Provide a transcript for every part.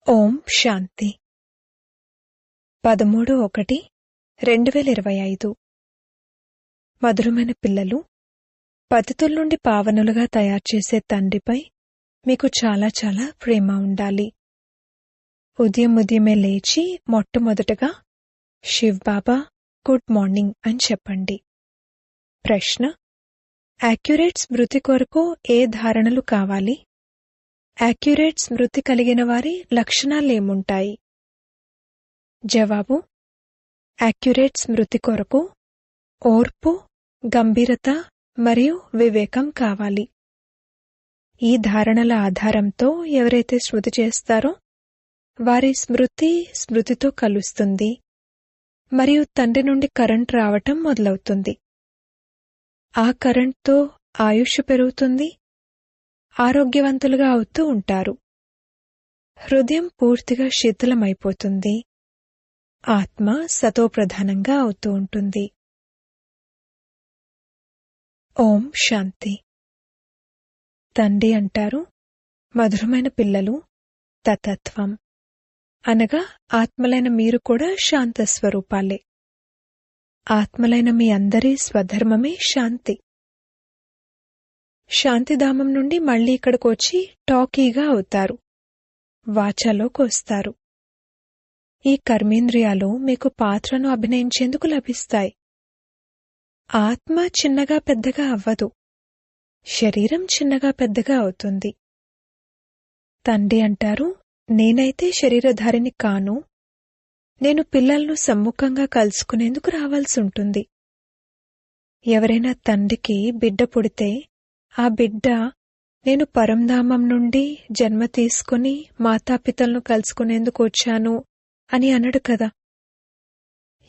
ఓం శాంతి 13/1/2025 మధురమైన పిల్లలు, పతితుల నుండి పావనులుగా తయారుచేసే తండ్రిపై మీకు చాలా చాలా ప్రేమ ఉండాలి. ఉదయమే లేచి మొట్టమొదటగా శివ్ బాబా గుడ్ మార్నింగ్ అని చెప్పండి. ప్రశ్న: యాక్యురేట్ స్మృతి కొరకు ఏ ధారణలు కావాలి? యాక్యురేట్ స్మృతి కలిగిన వారి లక్షణాలేముంటాయి? జవాబు: యాక్యురేట్ స్మృతి కొరకు ఓర్పు, గంభీరత మరియు వివేకం కావాలి. ఈ ధారణల ఆధారంతో ఎవరైతే స్మృతి చేస్తారో వారి స్మృతితో కలుస్తుంది మరియు తండ్రి నుండి కరెంట్ రావటం మొదలవుతుంది. ఆ కరెంట్తో ఆయుష్ పెరుగుతుంది, ఆరోగ్యవంతులుగా అవుతూ ఉంటారు. హృదయం పూర్తిగా శీతలమైపోతుంది, ఆత్మ సతోప్రధానంగా అవుతూ ఉంటుంది. ఓం శాంతి. తండ్రి అంటారు, మధురమైన పిల్లలు, తతత్వం అనగా ఆత్మలైన మీరు కూడా శాంత స్వరూపాలే. ఆత్మలైన మీ అందరి స్వధర్మమే శాంతి. శాంతిధామం నుండి మళ్లీ ఇక్కడికొచ్చి టాకీగా అవుతారు, వాచాలోకొస్తారు. ఈ కర్మేంద్రియాలు మీకు పాత్రను అభినయించేందుకు లభిస్తాయి. ఆత్మ చిన్నగా పెద్దగా అవ్వదు, శరీరం చిన్నగా పెద్దగా అవుతుంది. తండ్రి అంటారు, నేనైతే శరీరధారిని కాను, నేను పిల్లలను సమ్ముఖంగా కలుసుకునేందుకు రావాల్సుంటుంది. ఎవరైనా తండ్రికి బిడ్డ పుడితే ఆ బిడ్డ నేను పరంధామం నుండి జన్మ తీసుకుని మాతాపితలను కలుసుకునేందుకు వచ్చాను అని అనడు కదా.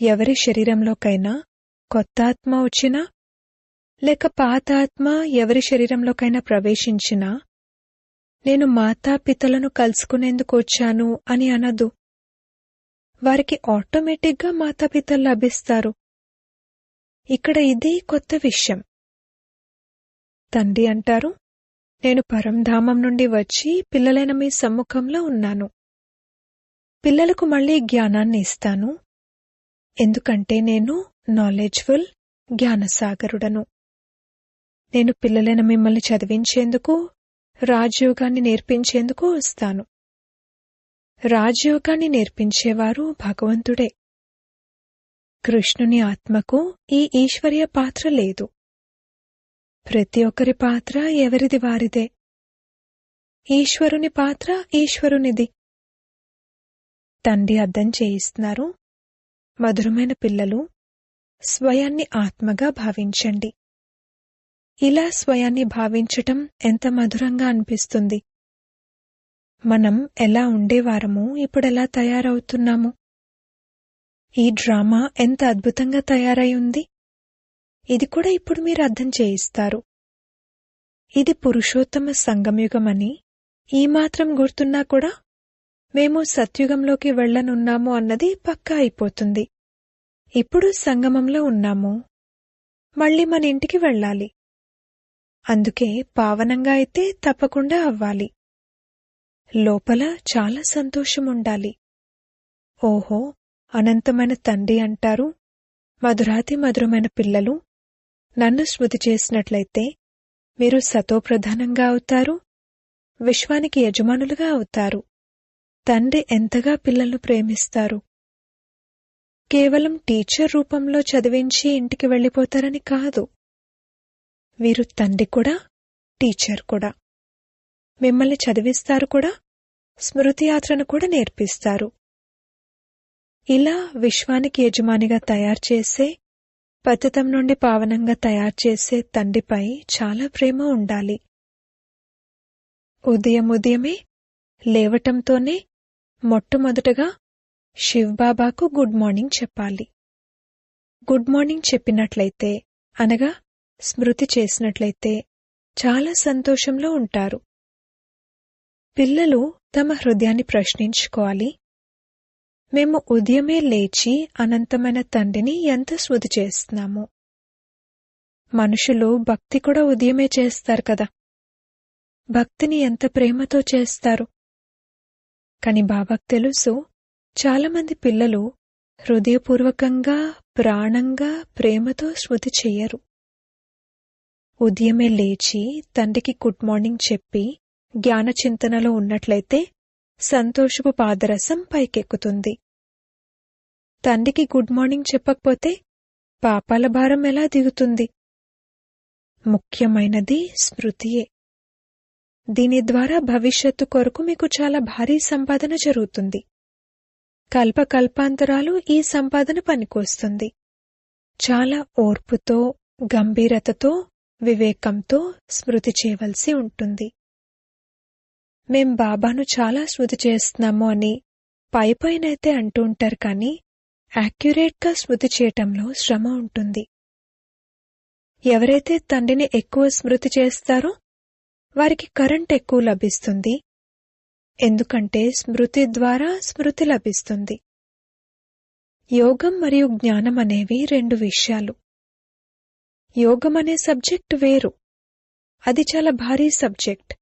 ఎవరి శరీరంలోకైనా కొత్త ఆత్మ వచ్చినా లేక పాత ఆత్మ ఎవరి శరీరంలోకైనా ప్రవేశించినా నేను మాతాపితలను కలుసుకునేందుకు వచ్చాను అని అనదు. వారికి ఆటోమేటిక్గా మాతాపితలు లభిస్తారు. ఇక్కడ ఇది కొత్త విషయం. తండ్రి అంటారు, నేను పరంధామం నుండి వచ్చి పిల్లలైన మీ సమ్ముఖంలో ఉన్నాను. పిల్లలకు మళ్లీ జ్ఞానాన్ని ఇస్తాను, ఎందుకంటే నేను నాలెడ్జ్ఫుల్ జ్ఞానసాగరుడను. నేను పిల్లలైన మిమ్మల్ని చదివించేందుకు, రాజయోగాన్ని నేర్పించేందుకు వస్తాను. రాజయోగాన్ని నేర్పించేవారు భగవంతుడే. కృష్ణుని ఆత్మకు ఈ ఈశ్వర్య పాత్ర లేదు. ప్రతి ఒక్కరి పాత్ర ఎవరిది వారిదే. ఈశ్వరుని పాత్ర ఈశ్వరునిది. తండ్రి అర్థం చేయిస్తున్నారు, మధురమైన పిల్లలు, స్వయాన్ని ఆత్మగా భావించండి. ఇలా స్వయాన్ని భావించటం ఎంత మధురంగా అనిపిస్తుంది. మనం ఎలా ఉండేవారము, ఇప్పుడెలా తయారవుతున్నాము. ఈ డ్రామా ఎంత అద్భుతంగా తయారై ఉంది. ఇది కూడా ఇప్పుడు మీరు అర్థం చేయిస్తారు. ఇది పురుషోత్తమ సంగమయుగమని ఈ మాత్రం గుర్తున్నా కూడా మేము సత్యుగంలోకి వెళ్లనున్నాము అన్నది పక్కా అయిపోతుంది. ఇప్పుడు సంగమంలో ఉన్నాము, మళ్లీ మన ఇంటికి వెళ్ళాలి. అందుకే పావనంగా అయితే తప్పకుండా అవ్వాలి. లోపల చాలా సంతోషముండాలి. ఓహో, అనంతమైన తండ్రి అంటారు, మధురాతి మధురమైన పిల్లలు, నన్ను స్మృతి చేసినట్లయితే మీరు సతోప్రధానంగా అవుతారు, విశ్వానికి యజమానులుగా అవుతారు. తండ్రి ఎంతగా పిల్లలను ప్రేమిస్తారు. కేవలం టీచర్ రూపంలో చదివించి ఇంటికి వెళ్ళిపోతారని కాదు. వీరు తండ్రి కూడా, టీచర్ కూడా. మిమ్మల్ని చదివిస్తారు కూడా, స్మృతి యాత్రను కూడా నేర్పిస్తారు. ఇలా విశ్వానికి యజమానిగా తయారుచేసే, పతితం నుండి పావనంగా తయారుచేసే తండ్రిపై చాలా ప్రేమ ఉండాలి. ఉదయమే లేవటంతోనే మొట్టమొదటగా శివ్ బాబాకు గుడ్ మార్నింగ్ చెప్పాలి. గుడ్ మార్నింగ్ చెప్పినట్లయితే, అనగా స్మృతి చేసినట్లయితే చాలా సంతోషంలో ఉంటారు. పిల్లలు తమ హృదయాన్ని ప్రశ్నించుకోవాలి, మేము ఉదయమే లేచి అనంతమైన తండ్రిని ఎంత స్మృతి చేస్తున్నాము. మనుషులు భక్తి కూడా ఉదయమే చేస్తారు కదా. భక్తిని ఎంత ప్రేమతో చేస్తారు. కాని బాబాకు తెలుసు, చాలామంది పిల్లలు హృదయపూర్వకంగా, ప్రాణంగా, ప్రేమతో స్మృతి చెయ్యరు. ఉదయమే లేచి తండ్రికి గుడ్ మార్నింగ్ చెప్పి జ్ఞానచింతనలో ఉన్నట్లయితే సంతోషపు పాదరసం పైకెక్కుతుంది. తండ్రికి గుడ్ మార్నింగ్ చెప్పకపోతే పాపాల భారం ఎలా దిగుతుంది? ముఖ్యమైనది స్మృతియే. దీని ద్వారా భవిష్యత్తు కొరకు మీకు చాలా భారీ సంపాదన జరుగుతుంది. కల్పకల్పాంతరాలు ఈ సంపాదన పనికొస్తుంది. చాలా ఓర్పుతో, గంభీరతతో, వివేకంతో స్మృతి చేయవలసి ఉంటుంది. మేం బాబాను చాలా స్మృతి చేస్తున్నాము అని పైపైనైతే అంటూ ఉంటారు, కానీ యాక్యురేట్గా స్మృతి చేయటంలో శ్రమ ఉంటుంది. ఎవరైతే తండ్రిని ఎక్కువ స్మృతి చేస్తారో వారికి కరెంట్ ఎక్కువ లభిస్తుంది. ఎందుకంటే స్మృతి ద్వారా స్మృతి లభిస్తుంది. యోగం మరియు జ్ఞానం అనేవి రెండు విషయాలు. యోగం అనే సబ్జెక్ట్ వేరు, అది చాలా భారీ సబ్జెక్ట్.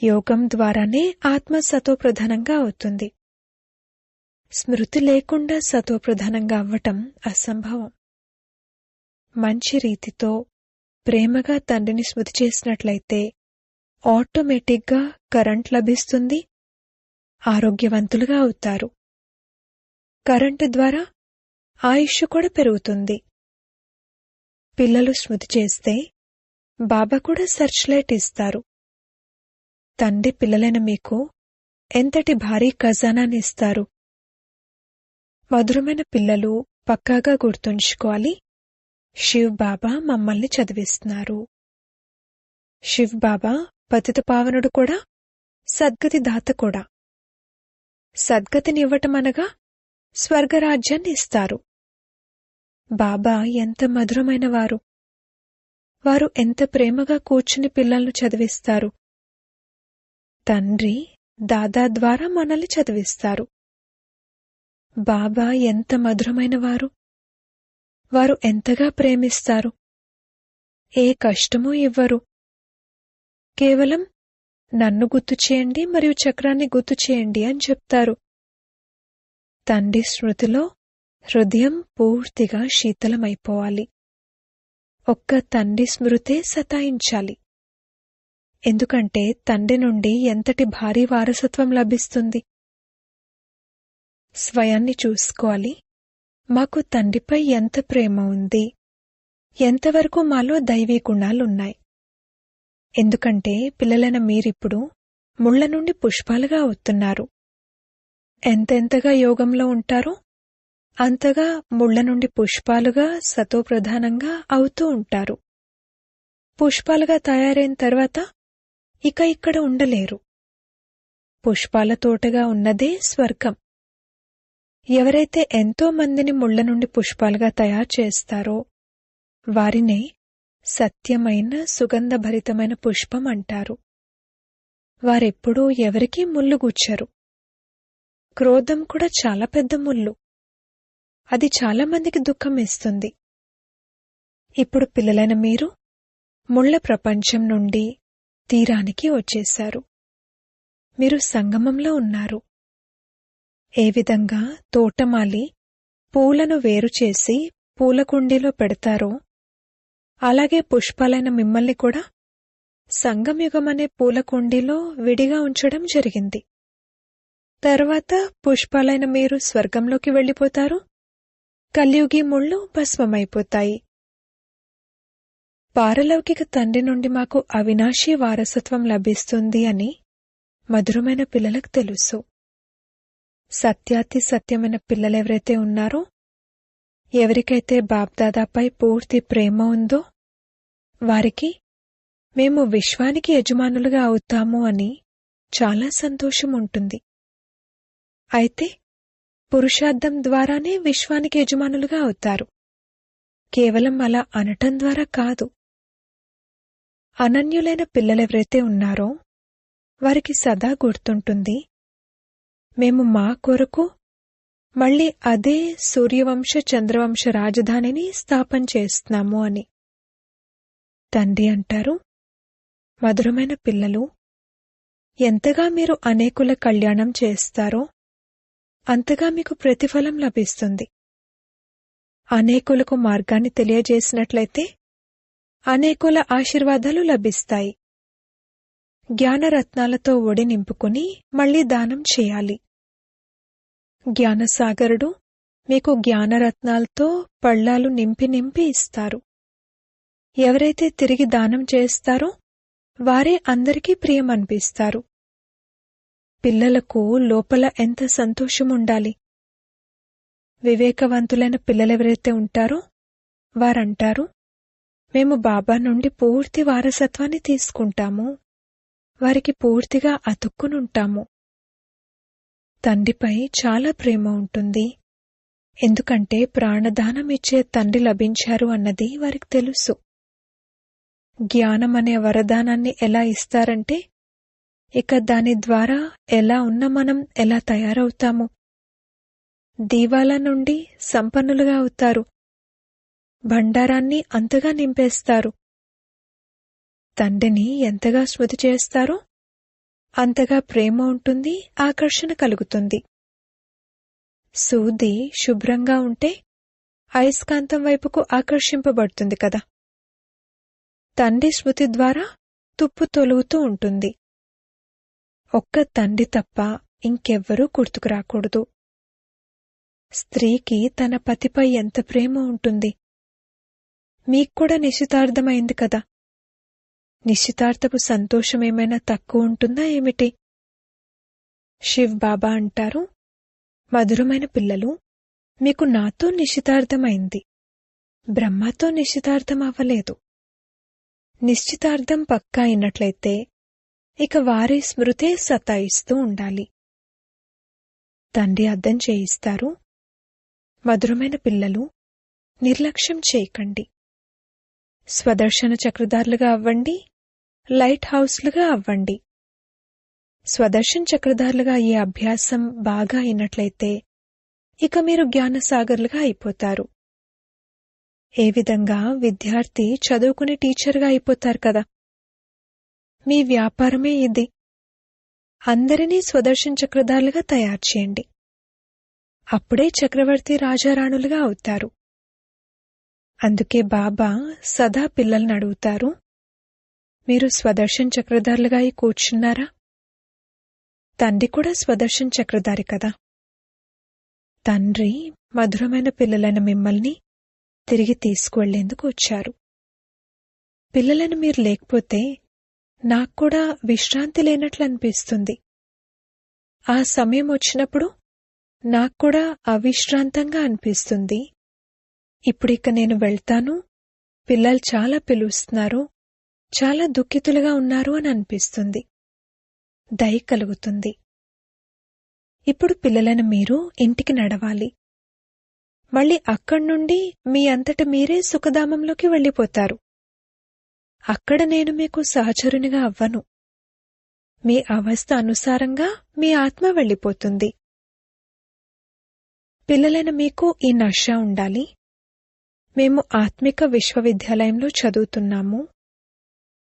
యోగం ద్వారానే ఆత్మ సతోప్రధానంగా అవుతుంది. స్మృతి లేకుండా సతోప్రధానంగా అవ్వటం అసంభవం. మంచి రీతితో ప్రేమగా తండ్రిని స్మృతి చేసినట్లయితే ఆటోమేటిక్గా కరెంట్ లభిస్తుంది, ఆరోగ్యవంతులుగా అవుతారు. కరెంటు ద్వారా ఆయుష్ కూడా పెరుగుతుంది. పిల్లలు స్మృతి చేస్తే బాబా కూడా సర్చ్ లైట్ ఇస్తారు. తండ్రి పిల్లలైన మీకు ఎంతటి భారీ ఖజానాన్ని ఇస్తారు. మధురమైన పిల్లలు పక్కాగా గుర్తుంచుకోవాలి, శివ్ బాబా మమ్మల్ని చదివిస్తున్నారు. శివ్ బాబా పతిత పావనుడు కూడా, సద్గతి దాత కూడా. సద్గతినివ్వటం అనగా స్వర్గరాజ్యాన్ని ఇస్తారు. బాబా ఎంత మధురమైన వారు. వారు ఎంత ప్రేమగా కూర్చుని పిల్లలను చదివిస్తారు. తండ్రి దాదా ద్వారా మనల్ని చదివిస్తారు. బాబా ఎంత మధురమైన వారు. వారు ఎంతగా ప్రేమిస్తారు. ఏ కష్టమూ ఇవ్వరు. కేవలం నన్ను గుర్తు చేయండి మరియు చక్రాన్ని గుర్తు చేయండి అని చెప్తారు. తండ్రి స్మృతిలో హృదయం పూర్తిగా శీతలమైపోవాలి. ఒక్క తండ్రి స్మృతే సతాయించాలి. ఎందుకంటే తండ్రి నుండి ఎంతటి భారీ వారసత్వం లభిస్తుంది. స్వయాన్ని చూసుకోవాలి. మాకు తండ్రిపై ఎంత ప్రేమ ఉంది, ఎంతవరకు మాలో దైవీ గుణాలున్నాయి. ఎందుకంటే పిల్లలైన మీరిప్పుడు ముళ్ల నుండి పుష్పాలుగా అవుతున్నారు. ఎంతెంతగా యోగంలో ఉంటారో అంతగా ముళ్ల నుండి పుష్పాలుగా సతోప్రధానంగా అవుతూ ఉంటారు. పుష్పాలుగా తయారైన తర్వాత ఇక ఇక్కడ ఉండలేరు. పుష్పాల తోటగా ఉన్నదే స్వర్గం. ఎవరైతే ఎంతో మందిని ముళ్ల నుండి పుష్పాలుగా తయారు చేస్తారో వారినే సత్యమైన సుగంధభరితమైన పుష్పం అంటారు. వారెప్పుడూ ఎవరికీ ముళ్ళు గుచ్చరు. క్రోధం కూడా చాలా పెద్ద ముళ్ళు. అది చాలా మందికి దుఃఖం ఇస్తుంది. ఇప్పుడు పిల్లలైన మీరు ముళ్ల ప్రపంచం నుండి తీరానికి వచ్చేశారు. మీరు సంగమంలో ఉన్నారు. ఏ విధంగా తోటమాలి పూలను వేరుచేసి పూలకుండీలో పెడతారో అలాగే పుష్పాలైన మిమ్మల్ని కూడా సంగమయుగమనే పూలకుండీలో విడిగా ఉంచడం జరిగింది. తర్వాత పుష్పాలైన మీరు స్వర్గంలోకి వెళ్ళిపోతారు. కలియుగి ముళ్ళు భస్మమైపోతాయి. పారలౌకిక తండ్రి నుండి మాకు అవినాశీ వారసత్వం లభిస్తుంది అని మధురమైన పిల్లలకు తెలుసు. సత్యాతి సత్యమైన పిల్లలెవరైతే ఉన్నారో, ఎవరికైతే బాప్దాదాపై పూర్తి ప్రేమ ఉందో వారికి మేము విశ్వానికి యజమానులుగా అవుతాము అని చాలా సంతోషం ఉంటుంది. అయితే పురుషార్థం ద్వారానే విశ్వానికి యజమానులుగా అవుతారు. కేవలం అలా అనటం ద్వారా కాదు. అనన్యులైన పిల్లలెవరైతే ఉన్నారో వారికి సదా గుర్తుంటుంది, మేము మా కొరకు మళ్లీ అదే సూర్యవంశ చంద్రవంశ రాజధానిని స్థాపన చేస్తున్నాము అని. తండ్రి అంటారు, మధురమైన పిల్లలు, ఎంతగా మీరు అనేకుల కళ్యాణం చేస్తారో అంతగా మీకు ప్రతిఫలం లభిస్తుంది. అనేకులకు మార్గాన్ని తెలియజేసినట్లయితే అనేకుల ఆశీర్వాదాలు లభిస్తాయి. జ్ఞానరత్నాలతో ఒడి నింపుకుని మళ్లీ దానం చేయాలి. జ్ఞానసాగరుడు మీకు జ్ఞానరత్నాలతో పళ్ళాలు నింపి నింపి ఇస్తారు. ఎవరైతే తిరిగి దానం చేస్తారో వారే అందరికీ ప్రియమనిపిస్తారు. పిల్లలకు లోపల ఎంత సంతోషముండాలి. వివేకవంతులైన పిల్లలెవరైతే ఉంటారో వారంటారు, మేము బాబా నుండి పూర్తి వారసత్వాన్ని తీసుకుంటాము, వారికి పూర్తిగా అతుక్కునుంటాము. తండ్రిపై చాలా ప్రేమ ఉంటుంది. ఎందుకంటే ప్రాణదానం ఇచ్చే తండ్రి లభించారు అన్నది వారికి తెలుసు. జ్ఞానం అనే వరదానాన్ని ఎలా ఇస్తారంటే ఇక దాని ద్వారా ఎలా ఉన్న మనం ఎలా తయారవుతాము. దీవాల నుండి సంపన్నులుగా అవుతారు. భండారాన్ని అంతగా నింపేస్తారు. తండ్రిని ఎంతగా స్మృతి చేస్తారో అంతగా ప్రేమ ఉంటుంది, ఆకర్షణ కలుగుతుంది. సూది శుభ్రంగా ఉంటే అయస్కాంతం వైపుకు ఆకర్షింపబడుతుంది కదా. తండ్రి స్మృతి ద్వారా తుప్పు తొలుగుతూ ఉంటుంది. ఒక్క తండ్రి తప్ప ఇంకెవ్వరూ గుర్తుకురాకూడదు. స్త్రీకి తన పతిపై ఎంత ప్రేమ ఉంటుంది. మీక్కూడా నిశ్చితార్థమైంది కదా. నిశ్చితార్థపు సంతోషమేమైనా తక్కువ ఉంటుందా ఏమిటి? శివ్ బాబా అంటారు, మధురమైన పిల్లలు, మీకు నాతో నిశ్చితార్థమైంది, బ్రహ్మతో నిశ్చితార్థం అవ్వలేదు. నిశ్చితార్థం పక్కా అయినట్లయితే ఇక వారి స్మృతే సతాయిస్తూ ఉండాలి. తండ్రి అర్థం చేయిస్తారు, మధురమైన పిల్లలు, నిర్లక్ష్యం చేయకండి. స్వదర్శన చక్రధారులుగా అవ్వండి, లైట్ హౌస్లుగా అవ్వండి. స్వదర్శన చక్రధారులుగా అయ్యే అభ్యాసం బాగా అయినట్లయితే ఇక మీరు జ్ఞానసాగర్లుగా అయిపోతారు. ఏ విధంగా విద్యార్థి చదువుకునే టీచర్గా అయిపోతారు కదా. మీ వ్యాపారమే ఇది. అందరినీ స్వదర్శన చక్రధారులుగా తయారు చేయండి. అప్పుడే చక్రవర్తి రాజారాణులుగా అవుతారు. అందుకే బాబా సదా పిల్లల్ని అడుగుతారు, మీరు స్వదర్శన చక్రధారులుగా అయి కూర్చున్నారా? తండ్రి కూడా స్వదర్శన చక్రధారి కదా. తండ్రి మధురమైన పిల్లలైన మిమ్మల్ని తిరిగి తీసుకువెళ్లేందుకు వచ్చారు. పిల్లలను మీరు లేకపోతే నాక్కూడా విశ్రాంతి లేనట్లు అనిపిస్తుంది. ఆ సమయం వచ్చినప్పుడు నాక్కూడా అవిశ్రాంతంగా అనిపిస్తుంది. ఇప్పుడిక నేను వెళ్తాను, పిల్లలు చాలా పిలుస్తున్నారు, చాలా దుఃఖితులుగా ఉన్నారు అని అనిపిస్తుంది. దయ కలుగుతుంది. ఇప్పుడు పిల్లలను మీరు ఇంటికి నడవాలి. మళ్ళీ అక్కడ్నుండి మీ అంతట మీరే సుఖధామంలోకి వెళ్ళిపోతారు. అక్కడ నేను మీకు సహచరునిగా అవ్వను. మీ అవస్థ అనుసారంగా మీ ఆత్మ వెళ్ళిపోతుంది. పిల్లలైన మీకు ఈ నష ఉండాలి. మేము ఆత్మిక విశ్వవిద్యాలయంలో చదువుతున్నాము.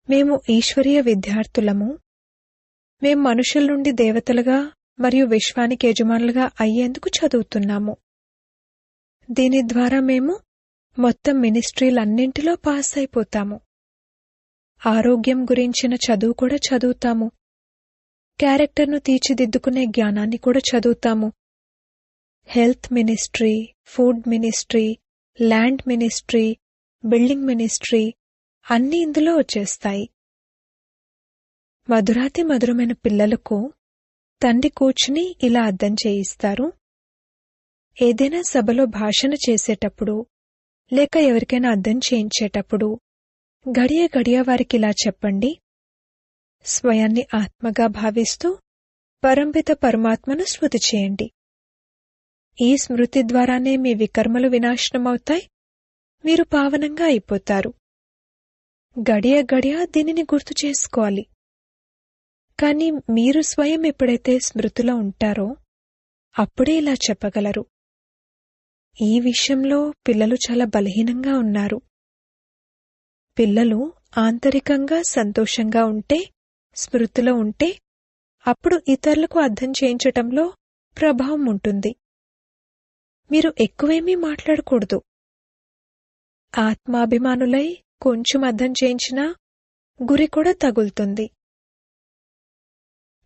మేము ఈశ్వరీయ విద్యార్థులము. మేం మనుషుల నుండి దేవతలుగా మరియు విశ్వానికి యజమానులుగా అయ్యేందుకు చదువుతున్నాము. దీని ద్వారా మేము మొత్తం మినిస్ట్రీలన్నింటిలో పాస్ అయిపోతాము. ఆరోగ్యం గురించిన చదువు కూడా చదువుతాము. క్యారెక్టర్ను తీర్చిదిద్దుకునే జ్ఞానాన్ని కూడా చదువుతాము. Health ministry, food ministry, land ministry, building ministry అన్నీ ఇందులో వచ్చేస్తాయి. మధురాతి మధురమైన పిల్లలకు తండ్రి కూర్చుని ఇలా అర్థం చేయిస్తారు. ఏదైనా సభలో భాషణ చేసేటప్పుడు లేక ఎవరికైనా అర్థం చేయించేటప్పుడు గడియ గడియ వారికిలా చెప్పండి, స్వయాన్ని ఆత్మగా భావిస్తూ పరంపిత పరమాత్మను స్మృతి చేయండి. ఈ స్మృతి ద్వారానే మీ వికర్మలు వినాశనమవుతాయి, మీరు పావనంగా అయిపోతారు. గడియ గడియ దీనిని గుర్తు చేసుకోవాలి. కాని మీరు స్వయం ఎప్పుడైతే స్మృతిలో ఉంటారో అప్పుడే ఇలా చెప్పగలరు. ఈ విషయంలో పిల్లలు చాలా బలహీనంగా ఉన్నారు. పిల్లలు ఆంతరికంగా సంతోషంగా ఉంటే, స్మృతిలో ఉంటే అప్పుడు ఇతరులకు అర్థం చేయించటంలో ప్రభావం ఉంటుంది. మీరు ఎక్కువేమీ మాట్లాడకూడదు. ఆత్మాభిమానులై కొంచెం అర్థం చేయించినా గురి కూడా తగులుతుంది.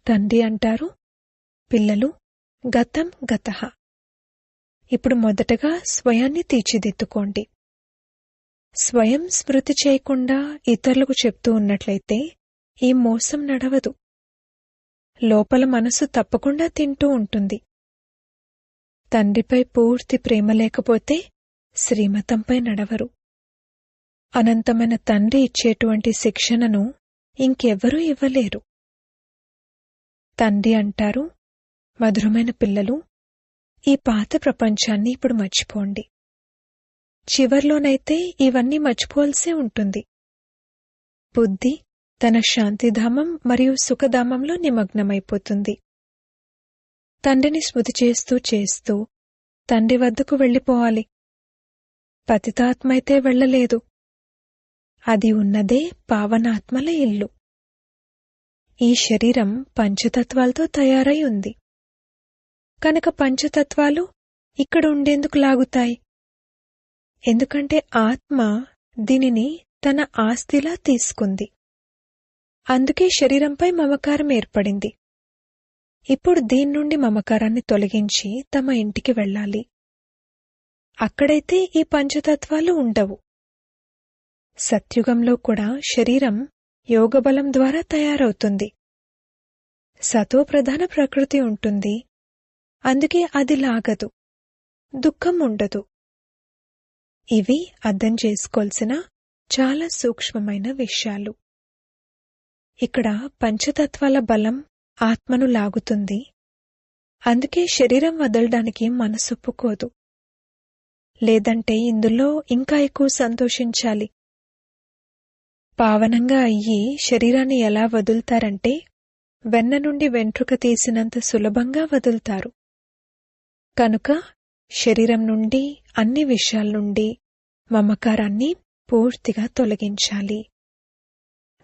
తండ్రి అంటారు, పిల్లలు, గతం గతః. ఇప్పుడు మొదటగా స్వయాన్ని తీర్చిదిద్దుకోండి. స్వయం స్మృతి చేయకుండా ఇతరులకు చెప్తూ ఉన్నట్లయితే ఈ మోసం నడవదు. లోపల మనసు తప్పకుండా తింటూ ఉంటుంది. తండ్రిపై పూర్తి ప్రేమ లేకపోతే శ్రీమతంపై నడవరు. అనంతమైన తండ్రి ఇచ్చేటువంటి శిక్షణను ఇంకెవ్వరూ ఇవ్వలేరు. తండ్రి అంటారు, మధురమైన పిల్లలు, ఈ పాత ప్రపంచాన్ని ఇప్పుడు మర్చిపోండి. చివర్లోనైతే ఇవన్నీ మర్చిపోవలసే ఉంటుంది. బుద్ధి తన శాంతిధామం మరియు సుఖధామంలో నిమగ్నమైపోతుంది. తండ్రిని స్మృతి చేస్తూ చేస్తూ తండ్రి వద్దకు వెళ్ళిపోవాలి. పతితాత్మైతే వెళ్ళలేదు. అది ఉన్నదే పావనాత్మల ఇల్లు. ఈ శరీరం పంచతత్వాలతో తయారై ఉంది. కనుక పంచతత్వాలు ఇక్కడ ఉండేందుకు లాగుతాయి. ఎందుకంటే ఆత్మ దీనిని తన ఆస్తిలా తీసుకుంది. అందుకే శరీరంపై మమకారం ఏర్పడింది. ఇప్పుడు దీని నుండి మమకారాన్ని తొలగించి తమ ఇంటికి వెళ్ళాలి. అక్కడైతే ఈ పంచతత్వాలు ఉండవు. సత్యుగంలో కూడా శరీరం యోగబలం ద్వారా తయారవుతుంది. సతోప్రధాన ప్రకృతి ఉంటుంది. అందుకే అది లాగదు, దుఃఖం ఉండదు. ఇవి అర్థం చేసుకోవాల్సిన చాలా సూక్ష్మమైన విషయాలు. ఇక్కడ పంచతత్వాల బలం ఆత్మను లాగుతుంది. అందుకే శరీరం వదలడానికి మనసొప్పుకోదు. లేదంటే ఇందులో ఇంకా ఎక్కువ సంతోషించాలి. పావనంగా అయ్యి శరీరాన్ని ఎలా వదులుతారంటే వెన్న నుండి వెంట్రుక తీసినంత సులభంగా వదులుతారు. కనుక శరీరం నుండి, అన్ని విషయాల నుండి మమకారాన్ని పూర్తిగా తొలగించాలి.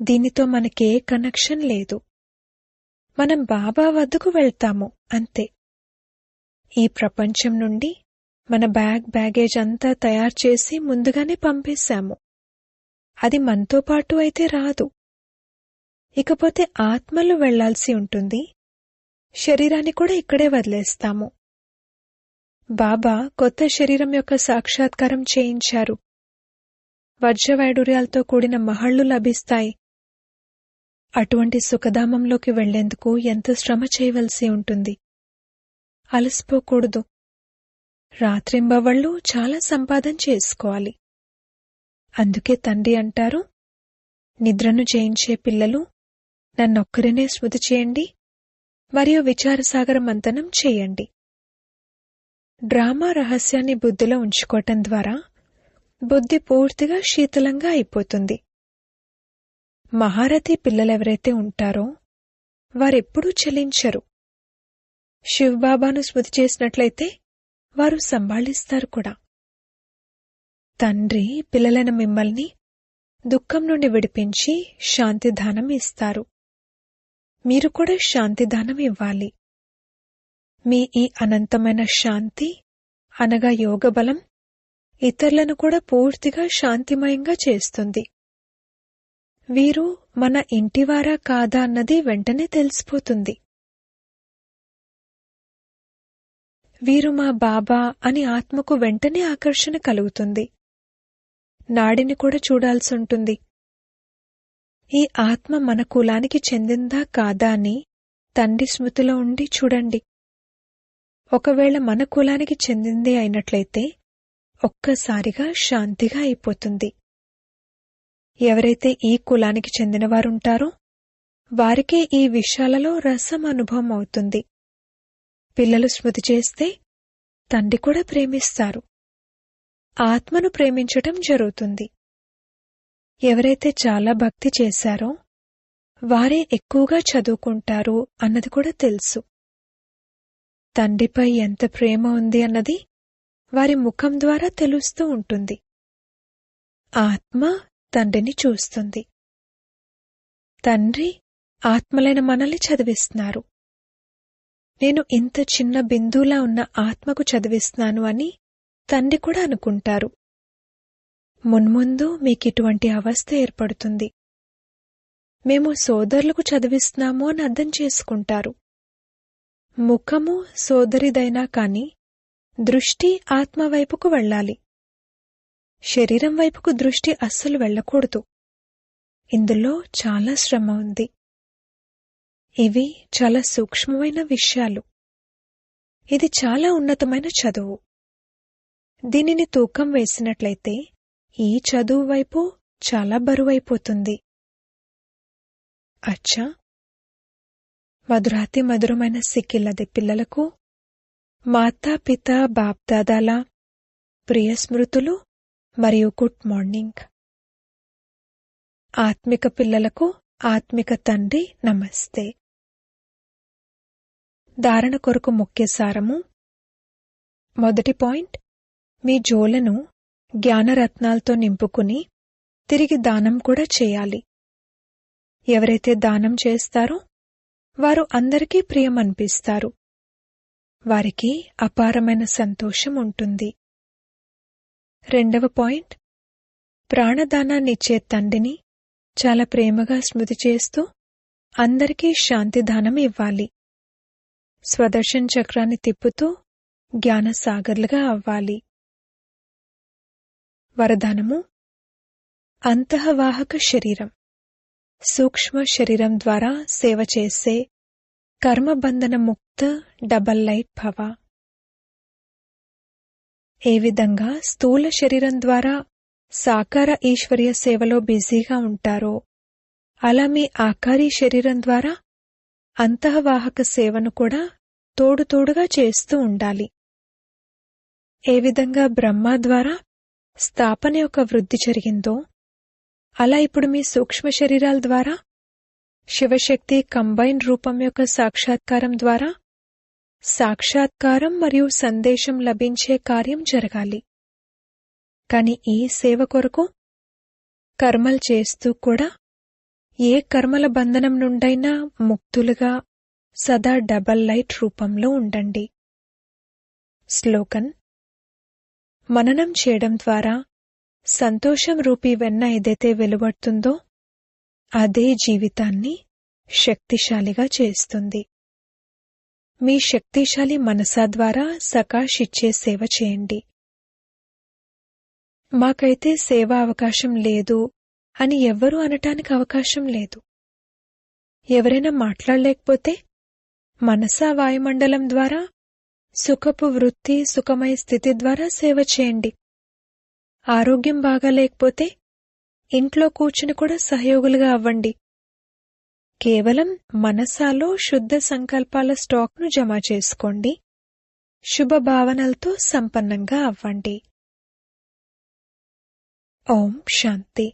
దీనితో మనకే కనెక్షన్ లేదు. మనం బాబా వద్దకు వెళ్తాము అంతే. ఈ ప్రపంచం నుండి మన బ్యాగేజ్ అంతా తయారు చేసి ముందుగానే పంపేశాము. అది మనతో పాటు అయితే రాదు. ఇకపోతే ఆత్మలు వెళ్లాల్సి ఉంటుంది. శరీరాన్ని కూడా ఇక్కడే వదిలేస్తాము. బాబా కొత్త శరీరం యొక్క సాక్షాత్కారం చేయించారు. వజ్రవైడూర్యాలతో కూడిన మహళ్లు లభిస్తాయి. అటువంటి సుఖధామంలోకి వెళ్లేందుకు ఎంత శ్రమ చేయవలసి ఉంటుంది. అలసిపోకూడదు. రాత్రింబవళ్లు చాలా సంపాదన చేసుకోవాలి. అందుకే తండ్రి అంటారు, నిద్రను జయించే పిల్లలు, నన్నొక్కరినే స్మృతి చేయండి మరియు విచారసాగర మంథనం చేయండి. డ్రామా రహస్యాన్ని బుద్ధిలో ఉంచుకోవటం ద్వారా బుద్ధి పూర్తిగా శీతలంగా అయిపోతుంది. మహారథి పిల్లలెవరైతే ఉంటారో వారెప్పుడూ చలించరు. శివబాబాను స్మృతి చేసినట్లయితే వారు సంభాళిస్తారు కూడా. తండ్రి పిల్లలైన మిమ్మల్ని దుఃఖం నుండి విడిపించి శాంతిదానం ఇస్తారు. మీరు కూడా శాంతిదానం ఇవ్వాలి. మీ ఈ అనంతమైన శాంతి అనగా యోగబలం ఇతరులను కూడా పూర్తిగా శాంతిమయంగా చేస్తుంది. వీరు మన ఇంటివారా కాదా అన్నది వెంటనే తెలిసిపోతుంది. వీరు మా బాబా అని ఆత్మకు వెంటనే ఆకర్షణ కలుగుతుంది. నాడిని కూడా చూడాల్సి ఉంటుంది. ఈ ఆత్మ మన కులానికి చెందిందా కాదా అని తండ్రి స్మృతిలో ఉండి చూడండి. ఒకవేళ మన కులానికి చెందిందే అయినట్లయితే ఒక్కసారిగా శాంతిగా అయిపోతుంది. ఎవరైతే ఈ కులానికి చెందినవారుంటారో వారికే ఈ విషయాలలో రసం అనుభవం అవుతుంది. పిల్లలు స్మృతి చేస్తే తండ్రి కూడా ప్రేమిస్తారు. ఆత్మను ప్రేమించటం జరుగుతుంది. ఎవరైతే చాలా భక్తి చేశారో వారే ఎక్కువగా చదువుకుంటారు అన్నది కూడా తెలుసు. తండ్రిపై ఎంత ప్రేమ ఉంది అన్నది వారి ముఖం ద్వారా తెలుస్తూ ఉంటుంది. ఆత్మ తండ్రిని చూస్తుంది. తండ్రి ఆత్మలైన మనల్ని చదివిస్తున్నారు. నేను ఇంత చిన్న బిందువులా ఉన్న ఆత్మకు చదివిస్తున్నాను అని తండ్రి కూడా అనుకుంటారు. మున్ముందు మీకిటువంటి అవస్థ ఏర్పడుతుంది. మేము సోదరులకు చదివిస్తున్నాము అని అర్థం చేసుకుంటారు. ముఖము సోదరిదైనా కాని దృష్టి ఆత్మ వైపుకు వెళ్ళాలి. శరీరం వైపుకు దృష్టి అస్సలు వెళ్ళకూడదు. ఇందులో చాలా శ్రమ ఉంది. ఇవి చాలా సూక్ష్మమైన విషయాలు. ఇది చాలా ఉన్నతమైన చదువు. దీనిని తూకం వేసినట్లయితే ఈ చదువు వైపు చాలా బరువైపోతుంది. అచ్చా, మధురాతి మధురమైన సిక్కిల్లది పిల్లలకు మాతాపిత బాప్దాదాల ప్రియ స్మృతులు మరియు గుడ్ మార్నింగ్. ఆత్మిక పిల్లలకు ఆత్మిక తండ్రి నమస్తే. ధారణ కొరకు ముఖ్య సారము. మొదటి పాయింట్, మీ జోలను జ్ఞానరత్నాలతో నింపుకుని తిరిగి దానం కూడా చేయాలి. ఎవరైతే దానం చేస్తారో వారు అందరికీ ప్రియమనిపిస్తారు. వారికి అపారమైన సంతోషం ఉంటుంది. రెండవ పాయింట్, ప్రాణదానాన్నిచ్చే తండ్రిని చాలా ప్రేమగా స్మృతి చేస్తూ అందరికీ శాంతిదానం ఇవ్వాలి. స్వదర్శన్ చక్రాన్ని తిప్పుతూ జ్ఞానసాగర్లుగా అవ్వాలి. వరదానము. అంతఃవాహక శరీరం, సూక్ష్మ శరీరం ద్వారా సేవ చేసే కర్మబంధన ముక్త డబల్ లైట్ భవ. ఏ విధంగా స్థూల శరీరం ద్వారా సాకార ఈశ్వర్య సేవలో బిజీగా ఉంటారో అలా మీ ఆకారీ శరీరం ద్వారా అంతఃవాహక సేవను కూడా తోడుతోడుగా చేస్తూ ఉండాలి. ఏ విధంగా బ్రహ్మ ద్వారా స్థాపన యొక్క వృద్ధి జరిగిందో అలా ఇప్పుడు మీ సూక్ష్మ శరీరాల ద్వారా శివశక్తి కంబైన్ రూపం యొక్క సాక్షాత్కారం ద్వారా సాక్షాత్కారం మరియు సందేశం లభించే కార్యం జరగాలి. కాని ఈ సేవ కొరకు కర్మలు చేస్తూ కూడా ఏ కర్మల బంధనం నుండైనా ముక్తులుగా సదా డబల్ లైట్ రూపంలో ఉండండి. స్లోగన్. మననం చేయడం ద్వారా సంతోషం రూపీ వెన్న ఏదైతే వెలువడుతుందో అదే జీవితాన్ని శక్తిశాలిగా చేస్తుంది. మీ శక్తిశాలి మనసా ద్వారా సకాష్ ఇచ్చే సేవ చేయండి. మాకైతే సేవా అవకాశం లేదు అని ఎవ్వరూ అనటానికి అవకాశం లేదు. ఎవరైనా మాట్లాడలేకపోతే మనసా వాయుమండలం ద్వారా సుఖపు వృత్తి సుఖమయ స్థితి ద్వారా సేవ చేయండి. ఆరోగ్యం బాగాలేకపోతే ఇంట్లో కూర్చుని కూడా సహయోగులుగా అవ్వండి. కేవలం మనసాలో శుద్ధ సంకల్పాల స్టాక్ను జమ చేసుకోండి. శుభ భావనలతో సంపన్నంగా అవ్వండి. ఓం శాంతి.